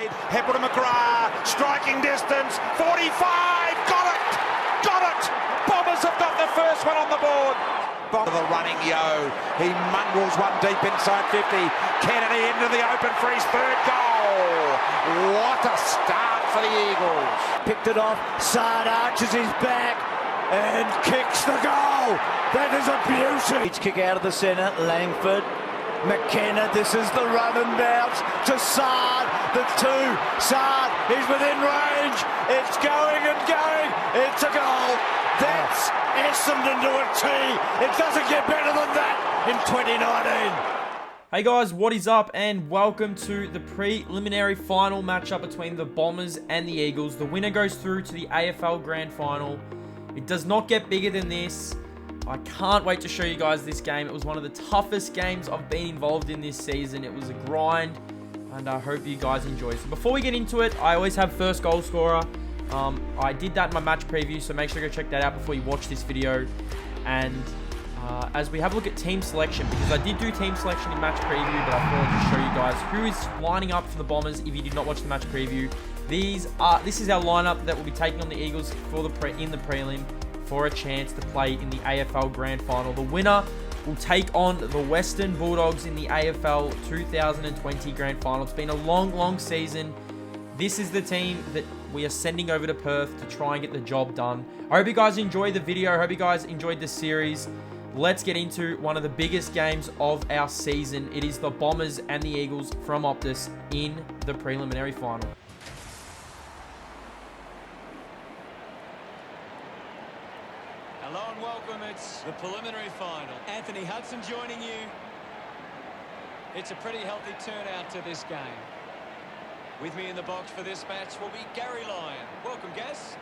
inside. Heppel to McGrath, striking distance, 45, got it! Got it! Bombers have got the first one on the board. The running Yo, he mongrels one deep inside 50. Kennedy into the open for his third goal. What a start for the Eagles. Picked it off, Sard arches his back and kicks the goal. That is a beauty. Each kick out of the centre, Langford. McKenna, this is the run and bounce to Sard, the two, Sard, he's within range, it's going and going, it's a goal, that's Essendon to a T, it doesn't get better than that in 2019. Hey guys, what is up and welcome to the preliminary final matchup between the Bombers and the Eagles. The winner goes through to the AFL Grand-Final. It does not get bigger than this. I can't wait to show you guys this game. It was one of the toughest games I've been involved in this season. It was a grind, and I hope you guys enjoy. So before we get into it, I always have first goal scorer. I did that in my match preview, so make sure you go check that out before you watch this video. And as we have a look at team selection, because I did do team selection in match preview, but I thought I'd just show you guys who is lining up for the Bombers if you did not watch the match preview. This is our lineup that will be taking on the Eagles for in the prelim, for a chance to play in the AFL Grand-Final. The winner will take on the Western Bulldogs in the AFL 2020 Grand-Final. It's been a long season. This is the team that we are sending over to Perth to try and get the job done. I hope you guys enjoyed the video. I hope you guys enjoyed this series. Let's get into one of the biggest games of our season. It is the Bombers and the Eagles from Optus in the preliminary final. Hello and welcome, it's the preliminary final. Anthony Hudson joining you. It's a pretty healthy turnout to this game. With me in the box for this match will be Gary Lyon. Welcome, Gas.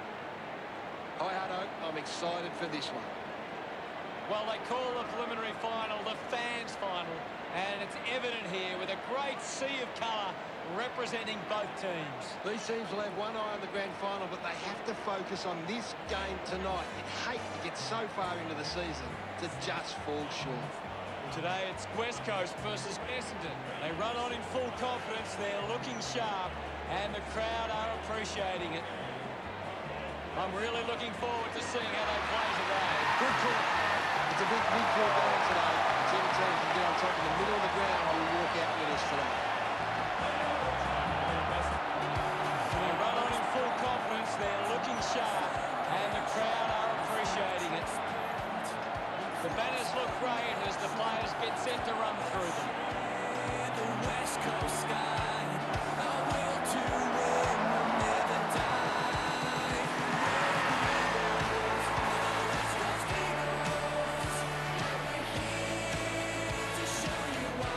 Hi, Hutto. I'm excited for this one. Well, they call the preliminary final the fans' final, and it's evident here with a great sea of colour representing both teams. These teams will have one eye on the grand final, but they have to focus on this game tonight. You'd hate to get so far into the season to just fall short. Today it's West Coast versus Essendon. They run on in full confidence, they're looking sharp, and the crowd are appreciating it. I'm really looking forward to seeing how they play today. Good call. It's a big call going today. Whichever team can get on top in the middle of the ground will walk out with us today. They run on in full confidence, they're looking sharp, and the crowd are appreciating it. The banners look great as the players get set to run through them. The West Coast sky, our will to win will never die. To show you why.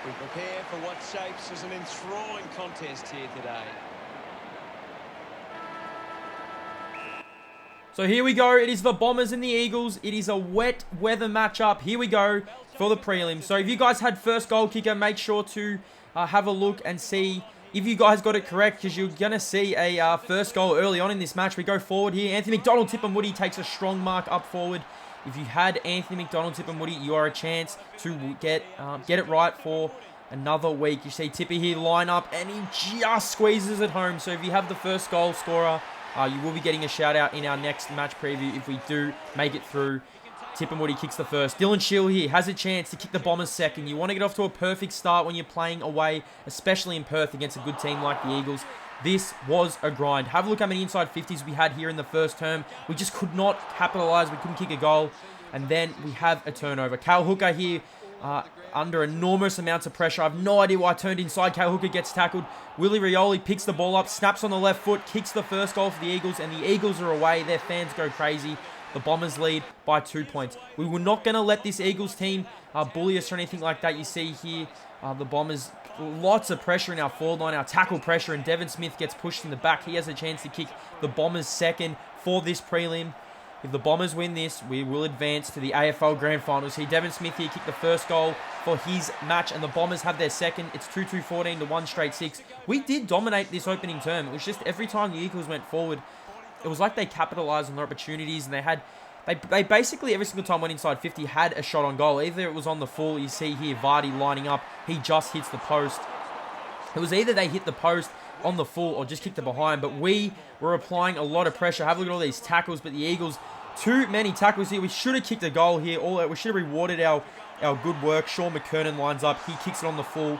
We prepare for what shapes as an enthralling contest here today. So here we go. It is the Bombers and the Eagles. It is a wet weather matchup. Here we go for the prelim. So if you guys had first goal kicker, make sure to have a look and see if you guys got it correct, because you're going to see a first goal early on in this match. We go forward here. Anthony McDonald, Tip and Woody takes a strong mark up forward. If you had Anthony McDonald, Tip and Woody, you are a chance to get it right for another week. You see Tippy here line up, and he just squeezes it home. So if you have the first goal scorer, you will be getting a shout out in our next match preview if we do make it through. Tip and Woody kicks the first. Dylan Shield here has a chance to kick the Bombers second. You want to get off to a perfect start when you're playing away, especially in Perth against a good team like the Eagles. This was a grind. Have a look how many inside 50s we had here in the first term. We just could not capitalize. We couldn't kick a goal. And then we have a turnover. Cal Hooker here under enormous amounts of pressure. I have no idea why I turned inside. Cal Hooker gets tackled. Willie Rioli picks the ball up, snaps on the left foot, kicks the first goal for the Eagles, and the Eagles are away. Their fans go crazy. The Bombers lead by 2 points. We were not going to let this Eagles team bully us or anything like that. You see here, the Bombers, lots of pressure in our forward line, our tackle pressure, and Devon Smith gets pushed in the back. He has a chance to kick the Bombers second for this prelim. If the Bombers win this, we will advance to the AFL Grand-Finals. Here, Devon Smith here kicked the first goal for his match, and the Bombers have their second. It's 2-2-14 to 1 straight 6. We did dominate this opening term. It was just every time the Eagles went forward, it was like they capitalized on their opportunities, and they basically every single time went inside 50 had a shot on goal. Either it was on the full, you see here Vardy lining up, he just hits the post. It was either they hit the post on the full or just kicked it behind, but we were applying a lot of pressure. Have a look at all these tackles, but the Eagles, too many tackles here. We should have kicked a goal here. We should have rewarded our good work. Sean McKernan lines up, he kicks it on the full.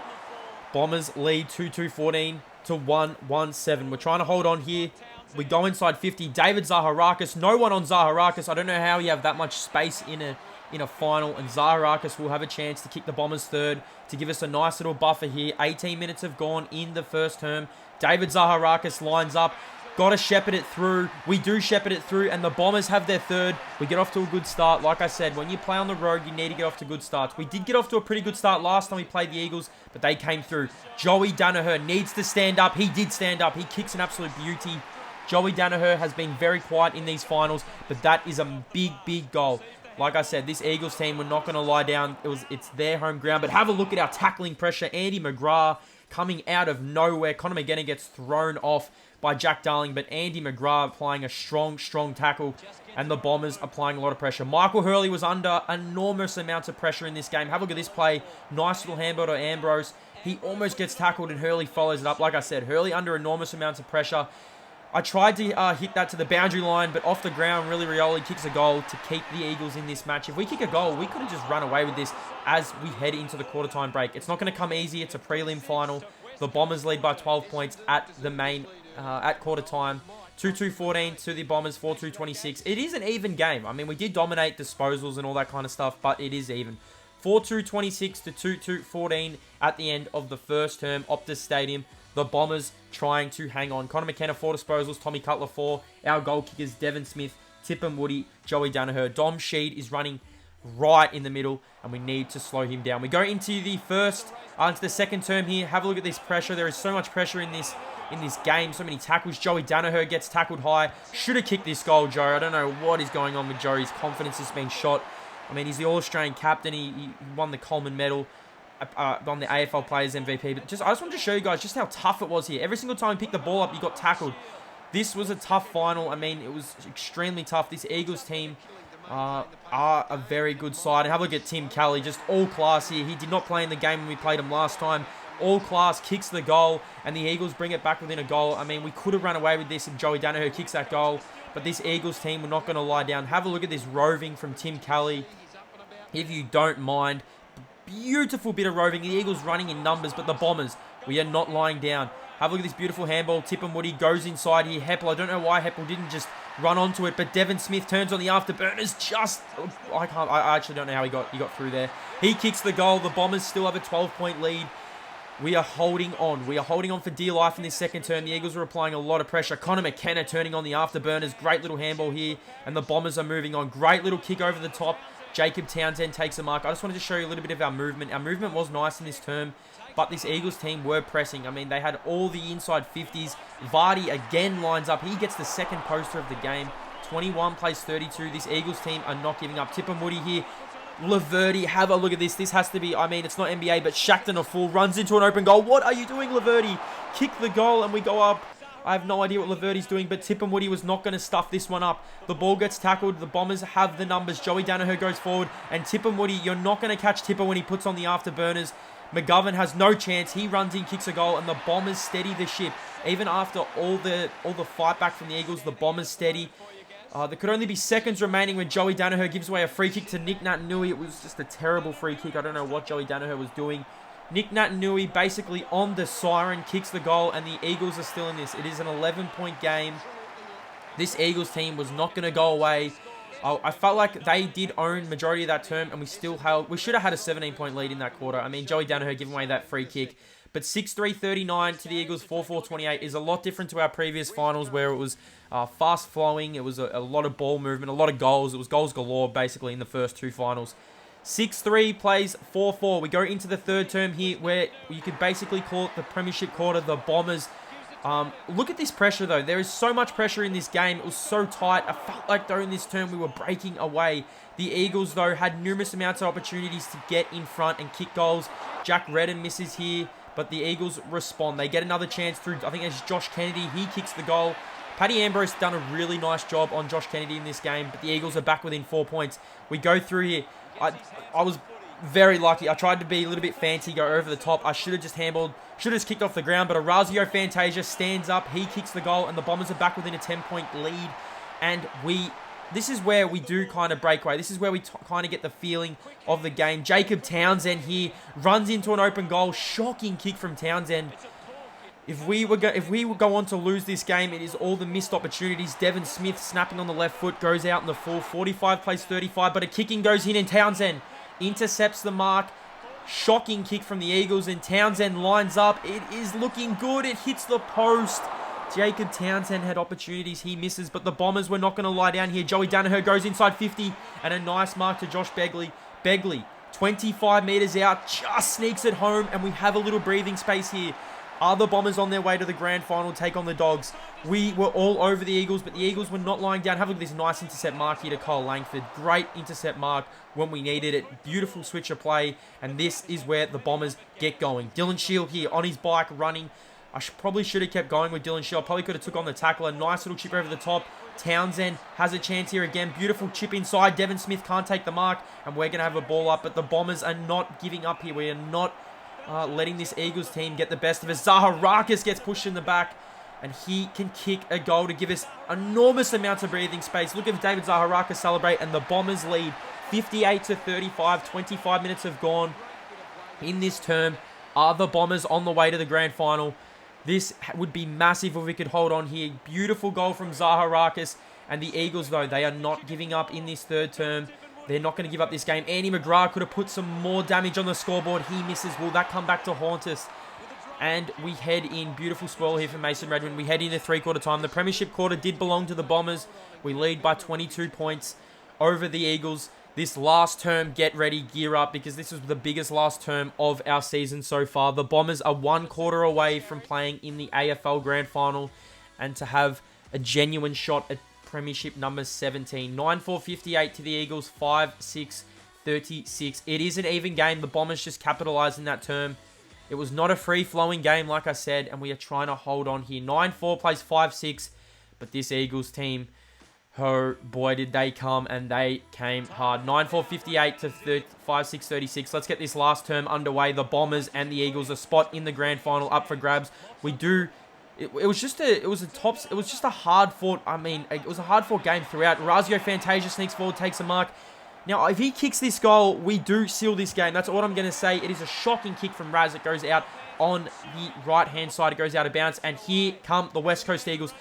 Bombers lead 2-2-14 to 1-1-7. We're trying to hold on here. We go inside 50. David Zaharakis. No one on Zaharakis. I don't know how you have that much space in a final. And Zaharakis will have a chance to kick the Bombers third to give us a nice little buffer here. 18 minutes have gone in the first term. David Zaharakis lines up. Got to shepherd it through. We do shepherd it through. And the Bombers have their third. We get off to a good start. Like I said, when you play on the road, you need to get off to good starts. We did get off to a pretty good start last time we played the Eagles, but they came through. Joey Danaher needs to stand up. He did stand up. He kicks an absolute beauty. Joey Danaher has been very quiet in these finals, but that is a big, big goal. Like I said, this Eagles team, we're not going to lie down. It's their home ground, but have a look at our tackling pressure. Andy McGrath coming out of nowhere. Conor McGenna gets thrown off by Jack Darling, but Andy McGrath applying a strong, strong tackle, and the Bombers applying a lot of pressure. Michael Hurley was under enormous amounts of pressure in this game. Have a look at this play. Nice little handball to Ambrose. He almost gets tackled, and Hurley follows it up. Like I said, Hurley under enormous amounts of pressure. I tried to hit that to the boundary line, but off the ground, really Rioli kicks a goal to keep the Eagles in this match. If we kick a goal, we could have just run away with this as we head into the quarter-time break. It's not going to come easy. It's a prelim final. The Bombers lead by 12 points at the main, at quarter-time. 2-2-14 to the Bombers, 4-2-26. It is an even game. I mean, we did dominate disposals and all that kind of stuff, but it is even. 4-2-26 to 2-2-14 at the end of the first term, Optus Stadium. The Bombers trying to hang on. Conor McKenna, 4 disposals. Tommy Cutler, 4. Our goal kickers, Devon Smith, Tippum Woody, Joey Danaher. Dom Sheed is running right in the middle, and we need to slow him down. We go into the second term here. Have a look at this pressure. There is so much pressure in this game. So many tackles. Joey Danaher gets tackled high. Should have kicked this goal, Joe. I don't know what is going on with Joe. His confidence has been shot. I mean, he's the All-Australian captain. He won the Coleman medal. On the AFL Players MVP, but I just wanted to show you guys just how tough it was here. Every single time you pick the ball up, you got tackled. This was a tough final. I mean, it was extremely tough. This Eagles team are a very good side. And have a look at Tim Kelly, just all class here. He did not play in the game when we played him last time. All class, kicks the goal, and the Eagles bring it back within a goal. I mean, we could have run away with this if Joey Danaher kicks that goal, but this Eagles team, we're not going to lie down. Have a look at this roving from Tim Kelly, if you don't mind. Beautiful bit of roving. The Eagles running in numbers, but the Bombers, we are not lying down. Have a look at this beautiful handball. Tippum Woody goes inside here. Heppel, I don't know why Heppel didn't just run onto it, but Devon Smith turns on the afterburners. I actually don't know how he got through there. He kicks the goal. The Bombers still have a 12-point lead. We are holding on. We are holding on for dear life in this second term. The Eagles are applying a lot of pressure. Conor McKenna turning on the afterburners. Great little handball here, and the Bombers are moving on. Great little kick over the top. Jacob Townsend takes a mark. I just wanted to show you a little bit of our movement. Our movement was nice in this term, but this Eagles team were pressing. I mean, they had all the inside 50s. Vardy again lines up. He gets the second poster of the game. 21 plays 32. This Eagles team are not giving up. Tippum Woody here. Laverty, have a look at this. This has to be, I mean, it's not NBA, but Shackton a fool runs into an open goal. What are you doing, Laverty? Kick the goal and we go up. I have no idea what Laverty's doing, but Tippum Woody was not going to stuff this one up. The ball gets tackled. The Bombers have the numbers. Joey Danaher goes forward, and Tippum Woody, you're not going to catch Tipper when he puts on the afterburners. McGovern has no chance. He runs in, kicks a goal, and the Bombers steady the ship. Even after all the fight back from the Eagles, the Bombers steady. There could only be seconds remaining when Joey Danaher gives away a free kick to Nick Naitanui. It was just a terrible free kick. I don't know what Joey Danaher was doing. Nick Natanui basically on the siren kicks the goal, and the Eagles are still in this. It is an 11-point game. This Eagles team was not going to go away. I felt like they did own majority of that term, and we should have had a 17-point lead in that quarter. I mean, Joey Danaher giving away that free kick. But 6-3-39 to the Eagles, 4-4-28 is a lot different to our previous finals where it was fast-flowing. It was a lot of ball movement, a lot of goals. It was goals galore, basically, in the first two finals. 6-3 plays 4-4. We go into the third term here where you could basically call it the Premiership quarter, the Bombers. Look at this pressure, though. There is so much pressure in this game. It was so tight. I felt like, though, in this term we were breaking away. The Eagles, though, had numerous amounts of opportunities to get in front and kick goals. Jack Redden misses here, but the Eagles respond. They get another chance through, I think it's Josh Kennedy. He kicks the goal. Paddy Ambrose done a really nice job on Josh Kennedy in this game, but the Eagles are back within 4 points. We go through here. I was very lucky. I tried to be a little bit fancy, go over the top. I should have just handballed, should have just kicked off the ground, but Orazio Fantasia stands up. He kicks the goal, and the Bombers are back within a 10-point lead. And this is where we do kind of break away. This is where we kind of get the feeling of the game. Jacob Townsend here runs into an open goal. Shocking kick from Townsend. If we would go on to lose this game, it is all the missed opportunities. Devon Smith snapping on the left foot, goes out in the full. 45 plays 35, but a kicking goes in, and Townsend intercepts the mark. Shocking kick from the Eagles, and Townsend lines up. It is looking good. It hits the post. Jacob Townsend had opportunities. He misses, but the Bombers were not going to lie down here. Joey Danaher goes inside 50, and a nice mark to Josh Begley. Begley, 25 metres out, just sneaks it home, and we have a little breathing space here. Are the Bombers on their way to the grand final, take on the Dogs? We were all over the Eagles, but the Eagles were not lying down. Have a look at this nice intercept mark here to Cole Langford. Great intercept mark when we needed it. Beautiful switch of play, and this is where the Bombers get going. Dylan Shield here on his bike running. I probably should have kept going with Dylan Shield. Probably could have took on the tackle. A nice little chip over the top. Townsend has a chance here again. Beautiful chip inside. Devon Smith can't take the mark, and we're going to have a ball up, but the Bombers are not giving up here. We are not letting this Eagles team get the best of us. Zaharakis gets pushed in the back, and he can kick a goal to give us enormous amounts of breathing space. Look at David Zaharakis celebrate, and the Bombers lead 58-35. 25 minutes have gone in this term. Are the Bombers on the way to the grand final? This would be massive if we could hold on here. Beautiful goal from Zaharakis, and the Eagles, though, they are not giving up in this third term. They're not going to give up this game. Andy McGrath could have put some more damage on the scoreboard. He misses. Will that come back to haunt us? And we head in. Beautiful spoil here from Mason Redmond. We head in the three-quarter time. The Premiership quarter did belong to the Bombers. We lead by 22 points over the Eagles. This last term, get ready, gear up, because this is the biggest last term of our season so far. The Bombers are one quarter away from playing in the AFL Grand-Final and to have a genuine shot at Premiership number 17. 9-4-58 to the Eagles, 5-6-36. It is an even game. The Bombers just capitalised in that term. It was not a free-flowing game, like I said, and we are trying to hold on here. 9-4 plays 5-6, but this Eagles team, oh boy, did they come, and they came hard. 9-4-58 to 5-6-36. Let's get this last term underway. The Bombers and the Eagles, a spot in the grand final up for grabs. We do. It was just a hard fought. I mean, it was a hard fought game throughout. Orazio Fantasia sneaks forward, takes a mark. Now, if he kicks this goal, we do seal this game. That's all I'm going to say. It is a shocking kick from Raz. It goes out on the right-hand side. It goes out of bounds. And here come the West Coast Eagles.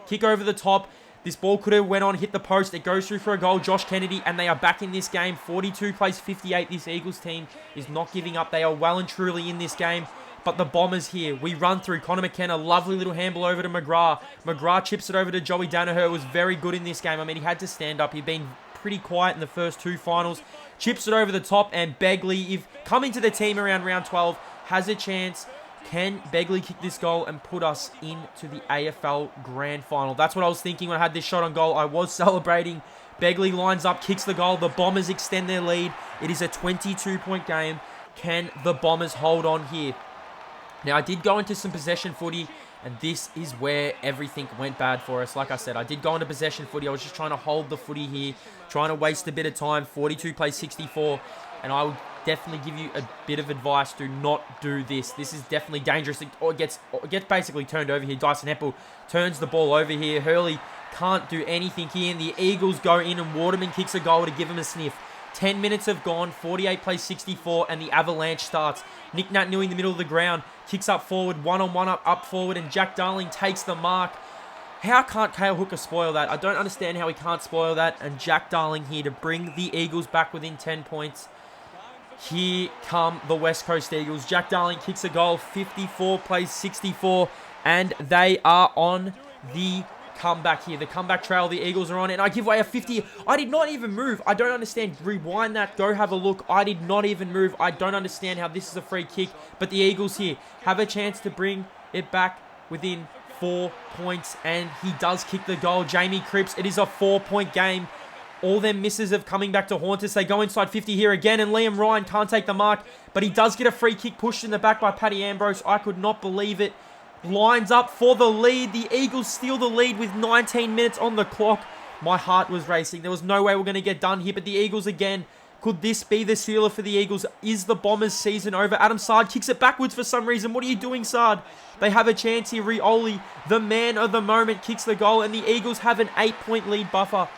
Kick over the top. This ball could have went on, hit the post. It goes through for a goal. Josh Kennedy, and they are back in this game. 42 plays 58. This Eagles team is not giving up. They are well and truly in this game. But the Bombers here, we run through. Connor McKenna, lovely little handball over to McGrath. McGrath chips it over to Joey Danaher, was very good in this game. I mean, he had to stand up. He'd been pretty quiet in the first two finals. Chips it over the top, and Begley, if coming to the team around round 12, has a chance. Can Begley kick this goal and put us into the AFL Grand Final? That's what I was thinking when I had this shot on goal. I was celebrating. Begley lines up, kicks the goal. The Bombers extend their lead. It is a 22-point game. Can the Bombers hold on here? Now, I did go into some possession footy, and this is where everything went bad for us. Like I said, I did go into possession footy. I was just trying to hold the footy here, trying to waste a bit of time. 42 plays 64, and I would definitely give you a bit of advice. Do not do this. This is definitely dangerous. It gets basically turned over here. Dyson Heppel turns the ball over here. Hurley can't do anything here, and the Eagles go in, and Waterman kicks a goal to give him a sniff. 10 minutes have gone, 48 plays 64, and the avalanche starts. Nick Naitanui in the middle of the ground, kicks up forward, one-on-one up forward, and Jack Darling takes the mark. How can't Cale Hooker spoil that? I don't understand how he can't spoil that. And Jack Darling here to bring the Eagles back within 10 points. Here come the West Coast Eagles. Jack Darling kicks a goal, 54 plays 64, and they are on the comeback here. The comeback trail the Eagles are on, and I give away a 50. I did not even move. I don't understand. Rewind that. Go have a look. I did not even move. I don't understand how this is a free kick, but the Eagles here have a chance to bring it back within 4 points, and he does kick the goal. Jamie Cripps, it is a 4-point game. All their misses of coming back to haunt us. They go inside 50 here again, and Liam Ryan can't take the mark, but he does get a free kick pushed in the back by Paddy Ambrose. I could not believe it. Lines up for the lead. The Eagles steal the lead with 19 minutes on the clock. My heart was racing. There was no way we're going to get done here, but the Eagles again. Could this be the sealer for the Eagles? Is the Bombers' season over? Adam Sard kicks it backwards for some reason. What are you doing, Sard? They have a chance here. Rioli, the man of the moment, kicks the goal, and the Eagles have an 8-point lead buffer.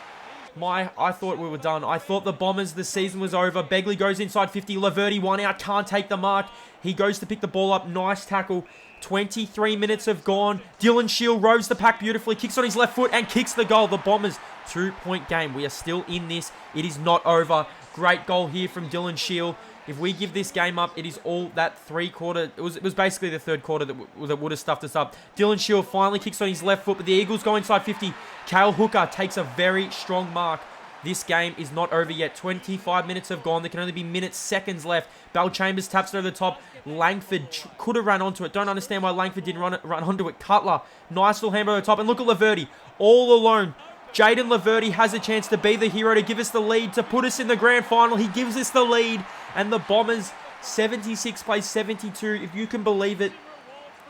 I thought we were done. I thought the Bombers, the season was over. Begley goes inside 50. Laverty, one out, can't take the mark. He goes to pick the ball up. Nice tackle. 23 minutes have gone. Dylan Shield rows the pack beautifully, kicks on his left foot and kicks the goal. The Bombers, 2-point game. We are still in this. It is not over. Great goal here from Dylan Shield. If we give this game up, it is all that 3-quarter. It was basically the 3rd quarter that would have stuffed us up. Dylan Shield finally kicks on his left foot, but the Eagles go inside 50. Cale Hooker takes a very strong mark. This game is not over yet. 25 minutes have gone. There can only be seconds left. Bell Chambers taps it over the top. Langford could have run onto it. Don't understand why Langford didn't run onto it. Cutler, nice little hammer over the top. And look at Laverty, all alone. Jaden Laverty has a chance to be the hero, to give us the lead, to put us in the grand final. He gives us the lead. And the Bombers, 76 plays 72, if you can believe it.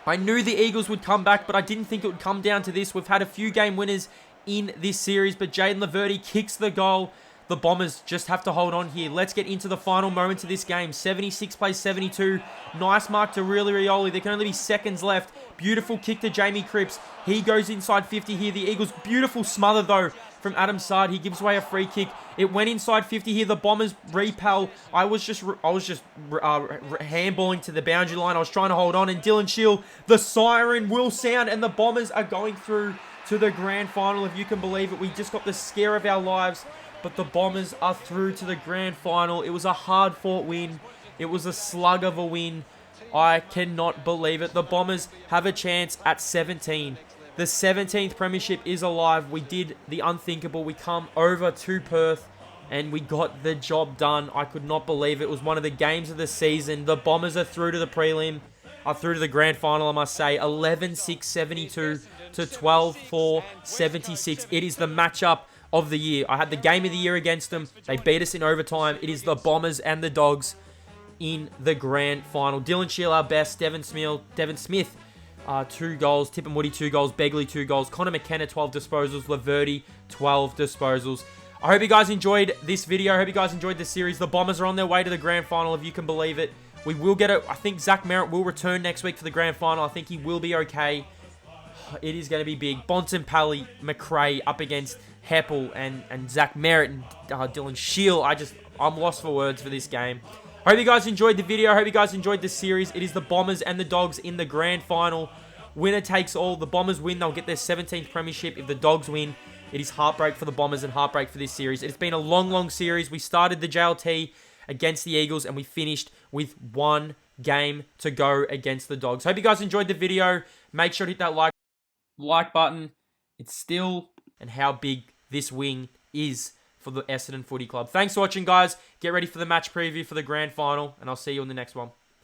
I knew the Eagles would come back, but I didn't think it would come down to this. We've had a few game winners in this series, but Jaden Laverty kicks the goal. The Bombers just have to hold on here. Let's get into the final moments of this game. 76 plays 72. Nice mark to Rioli. There can only be seconds left. Beautiful kick to Jamie Cripps. He goes inside 50 here. The Eagles, beautiful smother though from Adam Sard. He gives away a free kick. It went inside 50 here. The Bombers repel. I was just handballing to the boundary line. I was trying to hold on, and Dylan Shield, the siren will sound, and the Bombers are going through to the grand final, if you can believe it. We just got the scare of our lives, but the Bombers are through to the grand final. It was a hard-fought win. It was a slug of a win. I cannot believe it. The Bombers have a chance at 17. The 17th premiership is alive. We did the unthinkable. We come over to Perth, and we got the job done. I could not believe it. It was one of the games of the season. The Bombers are through to the prelim. Are through to the grand final, I must say. 11-6-72 to 12-4-76. It is the matchup of the year. I had the game of the year against them. They beat us in overtime. It is the Bombers and the Dogs in the grand final. Dylan Shield, our best. Devon Smith, 2 goals. Tip and Woody, 2 goals. Begley, 2 goals. Connor McKenna, 12 disposals. Laverty, 12 disposals. I hope you guys enjoyed this video. I hope you guys enjoyed this series. The Bombers are on their way to the grand final, if you can believe it. We will get it. I think Zach Merritt will return next week for the grand final. I think he will be okay. It is going to be big. Bontempelli, McRae up against Heppel and Zach Merritt and Dylan Shield. I'm lost for words for this game. I hope you guys enjoyed the video. I hope you guys enjoyed this series. It is the Bombers and the Dogs in the grand final. Winner takes all. The Bombers win. They'll get their 17th premiership. If the Dogs win, it is heartbreak for the Bombers and heartbreak for this series. It's been a long, long series. We started the JLT against the Eagles, and we finished with 1 game to go against the Dogs. Hope you guys enjoyed the video. Make sure to hit that like button. It's still and how big this wing is for the Essendon Footy Club. Thanks for watching, guys. Get ready for the match preview for the grand final, and I'll see you in the next one.